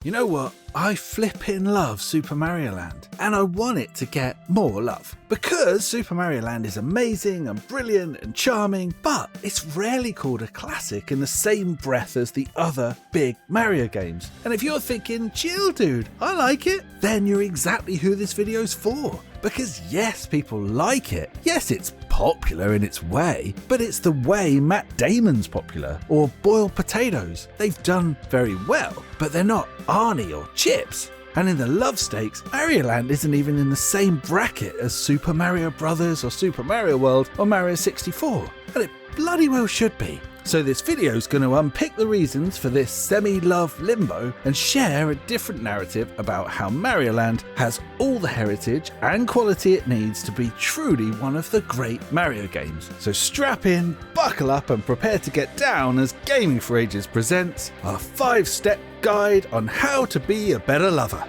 You know what? I flippin' love Super Mario Land, and I want it to get more love. Because Super Mario Land is amazing and brilliant and charming, but it's rarely called a classic in the same breath as the other big Mario games. And if you're thinking, chill dude, I like it, then you're exactly who this video's for. Because yes, people like it. Yes, it's popular in its way, but it's the way Matt Damon's popular, or boiled potatoes. They've done very well, but they're not Arnie or Chips. And in the love stakes, Mario Land isn't even in the same bracket as Super Mario Bros. Or Super Mario World or Mario 64. And it bloody well should be. So this video is going to unpick the reasons for this semi-love limbo and share a different narrative about how Mario Land has all the heritage and quality it needs to be truly one of the great Mario games. So strap in, buckle up and prepare to get down as Gaming for Ages presents a 5-step guide on how to be a better lover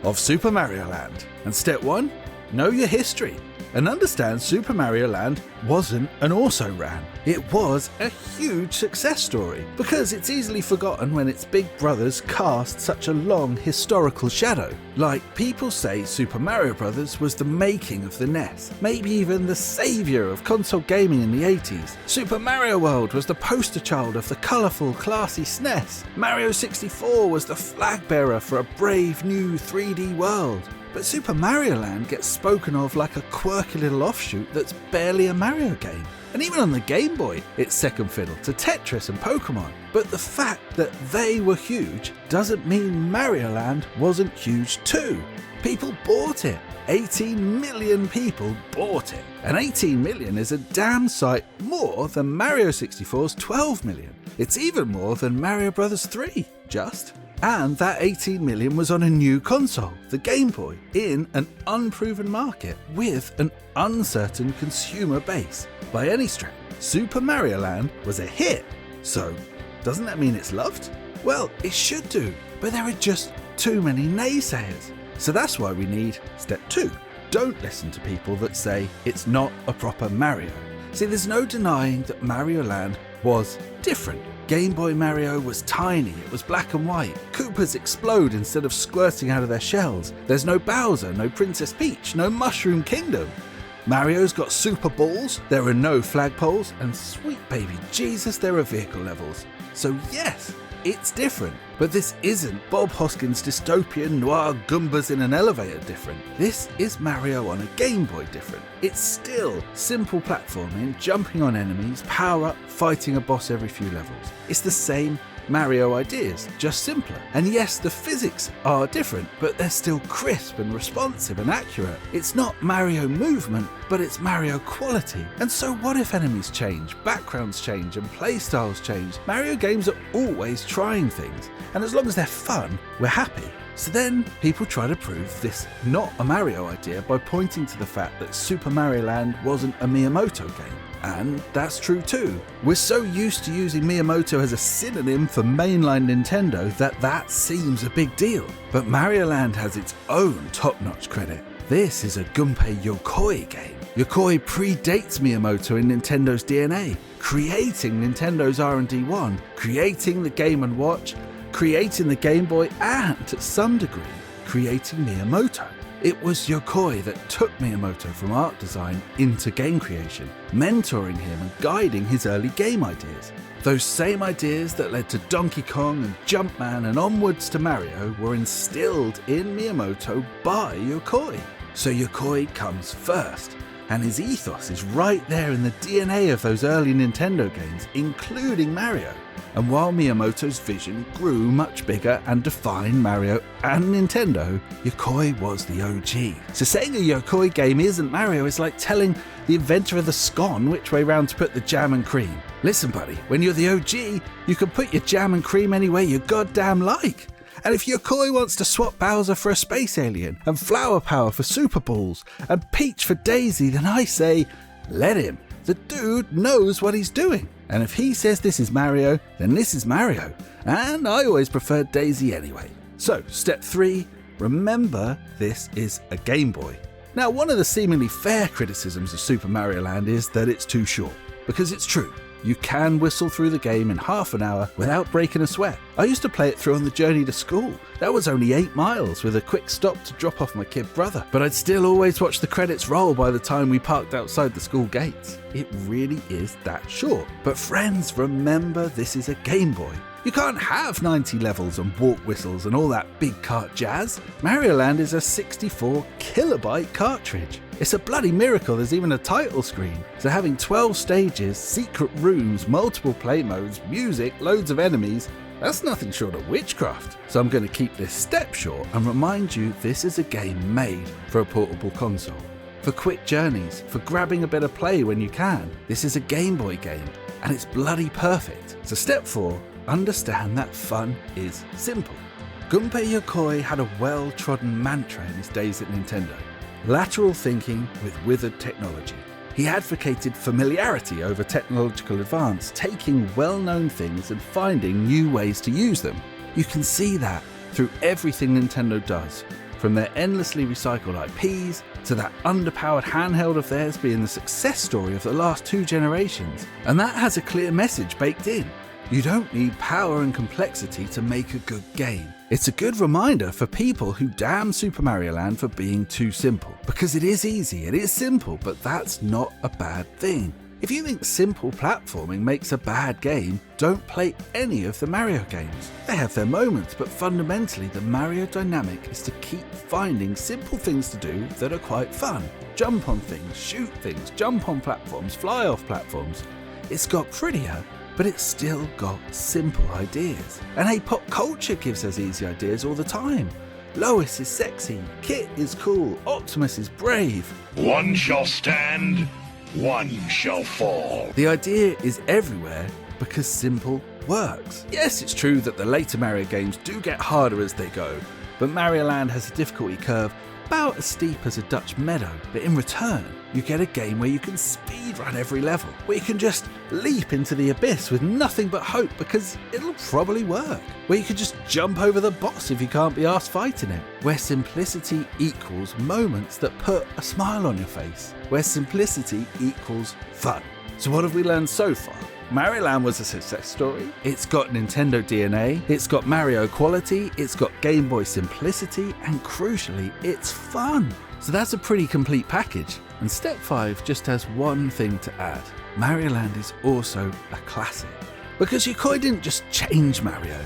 of Super Mario Land. And step 1, know your history. And understand Super Mario Land wasn't an also-ran. It was a huge success story, because it's easily forgotten when its big brothers cast such a long historical shadow. Like, people say Super Mario Bros. Was the making of the NES, maybe even the saviour of console gaming in the 80s. Super Mario World was the poster child of the colourful, classy SNES. Mario 64 was the flag bearer for a brave new 3D world. But Super Mario Land gets spoken of like a quirky little offshoot that's barely a Mario game. And even on the Game Boy, it's second fiddle to Tetris and Pokemon. But the fact that they were huge doesn't mean Mario Land wasn't huge too. People bought it. 18 million people bought it. And 18 million is a damn sight more than Mario 64's 12 million. It's even more than Mario Bros. 3, just. And that 18 million was on a new console, the Game Boy, in an unproven market with an uncertain consumer base. By any stretch, Super Mario Land was a hit. So, doesn't that mean it's loved? Well, it should do, but there are just too many naysayers. So that's why we need step 2. Don't listen to people that say it's not a proper Mario. See, there's no denying that Mario Land was different. Game Boy Mario was tiny, it was black and white. Koopas explode instead of squirting out of their shells. There's no Bowser, no Princess Peach, no Mushroom Kingdom. Mario's got super balls, there are no flagpoles, and sweet baby Jesus, there are vehicle levels. So yes, it's different. But this isn't Bob Hoskins' dystopian noir Goombas in an elevator different. This is Mario on a Game Boy different. It's still simple platforming, jumping on enemies, power up, fighting a boss every few levels. It's the same Mario ideas, just simpler. And yes, the physics are different, but they're still crisp and responsive and accurate. It's not Mario movement, but it's Mario quality. And so what if enemies change, backgrounds change, and playstyles change? Mario games are always trying things, and as long as they're fun, we're happy. So then people try to prove this not a Mario idea by pointing to the fact that Super Mario Land wasn't a Miyamoto game. And that's true too. We're so used to using Miyamoto as a synonym for mainline Nintendo that seems a big deal. But Mario Land has its own top-notch credit. This is a Gunpei Yokoi game. Yokoi predates Miyamoto in Nintendo's DNA, creating Nintendo's R&D1, creating the Game & Watch, creating the Game Boy, and to some degree, creating Miyamoto. It was Yokoi that took Miyamoto from art design into game creation, mentoring him and guiding his early game ideas. Those same ideas that led to Donkey Kong and Jumpman and onwards to Mario were instilled in Miyamoto by Yokoi. So Yokoi comes first, and his ethos is right there in the DNA of those early Nintendo games, including Mario. And while Miyamoto's vision grew much bigger and defined Mario and Nintendo, Yokoi was the OG. So saying a Yokoi game isn't Mario is like telling the inventor of the scone which way round to put the jam and cream. Listen buddy, when you're the OG, you can put your jam and cream any way you goddamn like. And if Yokoi wants to swap Bowser for a space alien, and Flower Power for Super Balls, and Peach for Daisy, then I say, let him. The dude knows what he's doing. And if he says this is Mario, then this is Mario. And I always preferred Daisy anyway. So, step 3, remember this is a Game Boy. Now, one of the seemingly fair criticisms of Super Mario Land is that it's too short. Because it's true. You can whistle through the game in half an hour without breaking a sweat. I used to play it through on the journey to school. That was only 8 miles with a quick stop to drop off my kid brother. But I'd still always watch the credits roll by the time we parked outside the school gates. It really is that short. But friends, remember this is a Game Boy. You can't have 90 levels and walk whistles and all that big cart jazz. Mario Land is a 64 kilobyte cartridge. It's a bloody miracle there's even a title screen. So having 12 stages, secret rooms, multiple play modes, music, loads of enemies, that's nothing short of witchcraft. So I'm going to keep this step short and remind you this is a game made for a portable console. For quick journeys, for grabbing a bit of play when you can. This is a Game Boy game and it's bloody perfect. So step 4, understand that fun is simple. Gunpei Yokoi had a well-trodden mantra in his days at Nintendo. Lateral thinking with withered technology. He advocated familiarity over technological advance, taking well-known things and finding new ways to use them. You can see that through everything Nintendo does, from their endlessly recycled IPs to that underpowered handheld of theirs being the success story of the last 2 generations. And that has a clear message baked in. You don't need power and complexity to make a good game. It's a good reminder for people who damn Super Mario Land for being too simple. Because it is easy, it is simple, but that's not a bad thing. If you think simple platforming makes a bad game, don't play any of the Mario games. They have their moments, but fundamentally the Mario dynamic is to keep finding simple things to do that are quite fun. Jump on things, shoot things, jump on platforms, fly off platforms. It's got prettier, but it's still got simple ideas. And hey, pop culture gives us easy ideas all the time. Lois is sexy, Kit is cool, Optimus is brave. One shall stand, one shall fall. The idea is everywhere because simple works. Yes, it's true that the later Mario games do get harder as they go, but Mario Land has a difficulty curve about as steep as a Dutch meadow, but in return, you get a game where you can speedrun every level, where you can just leap into the abyss with nothing but hope because it'll probably work, where you can just jump over the boss if you can't be arsed fighting it, where simplicity equals moments that put a smile on your face, where simplicity equals fun. So what have we learned so far? Mario Land was a success story, it's got Nintendo DNA, it's got Mario quality, it's got Game Boy simplicity, and crucially, it's fun. So that's a pretty complete package. And step 5 just has one thing to add. Mario Land is also a classic. Because Yokoi didn't just change Mario,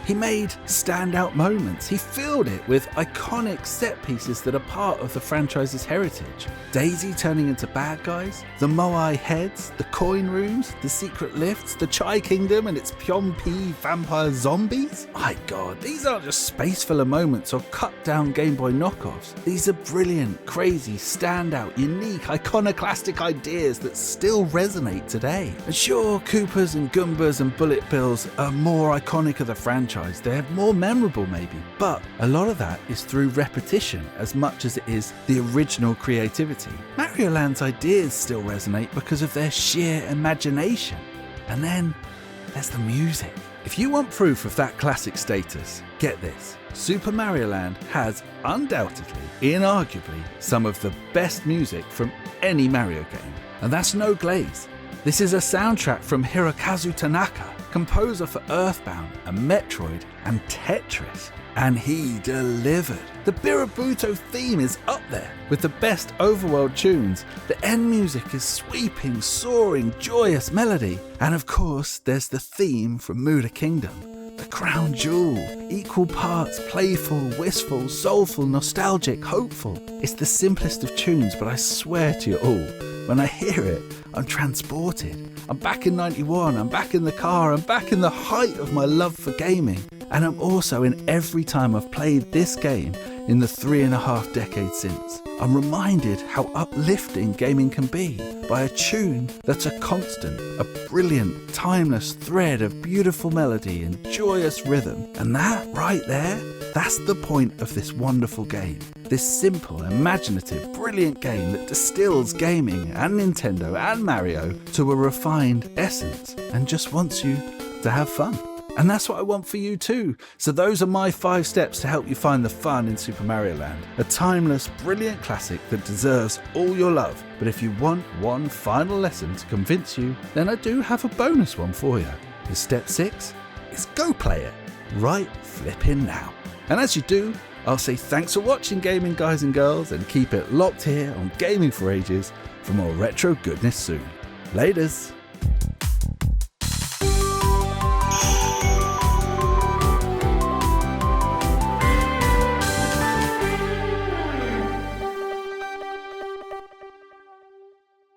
he made standout moments. He filled it with iconic set pieces that are part of the franchise's heritage. Daisy turning into bad guys, the Moai heads, the coin rooms, the secret lifts, the Chai Kingdom and its Pyompi vampire zombies. My god, these aren't just space filler moments or cut down Game Boy knockoffs. These are brilliant, crazy, standout, unique, iconoclastic ideas that still resonate today. And sure, Koopas and Goombas and Bullet Bills are more iconic of the franchise. They're more memorable maybe, but a lot of that is through repetition as much as it is the original creativity. Mario Land's ideas still resonate because of their sheer imagination. And then there's the music. If you want proof of that classic status, get this. Super Mario Land has undoubtedly, inarguably, some of the best music from any Mario game. And that's no glaze. This is a soundtrack from Hirokazu Tanaka, composer for Earthbound and Metroid and Tetris. And he delivered. The Birabuto theme is up there with the best overworld tunes. The end music is sweeping, soaring, joyous melody. And of course, there's the theme from Muda Kingdom. The crown jewel, equal parts playful, wistful, soulful, nostalgic, hopeful. It's the simplest of tunes, but I swear to you all, when I hear it, I'm transported. I'm back in 91, I'm back in the car, I'm back in the height of my love for gaming. And I'm also in every time I've played this game in the 3.5 decades since. I'm reminded how uplifting gaming can be by a tune that's a constant, a brilliant, timeless thread of beautiful melody and joyous rhythm. And that right there, that's the point of this wonderful game. This simple, imaginative, brilliant game that distills gaming and Nintendo and Mario to a refined essence and just wants you to have fun. And that's what I want for you too. So those are my 5 steps to help you find the fun in Super Mario Land. A timeless, brilliant classic that deserves all your love. But if you want one final lesson to convince you, then I do have a bonus one for you. The step 6 is go play it right flipping now. And as you do, I'll say thanks for watching, gaming guys and girls, and keep it locked here on Gaming for Ages for more retro goodness soon. Laters.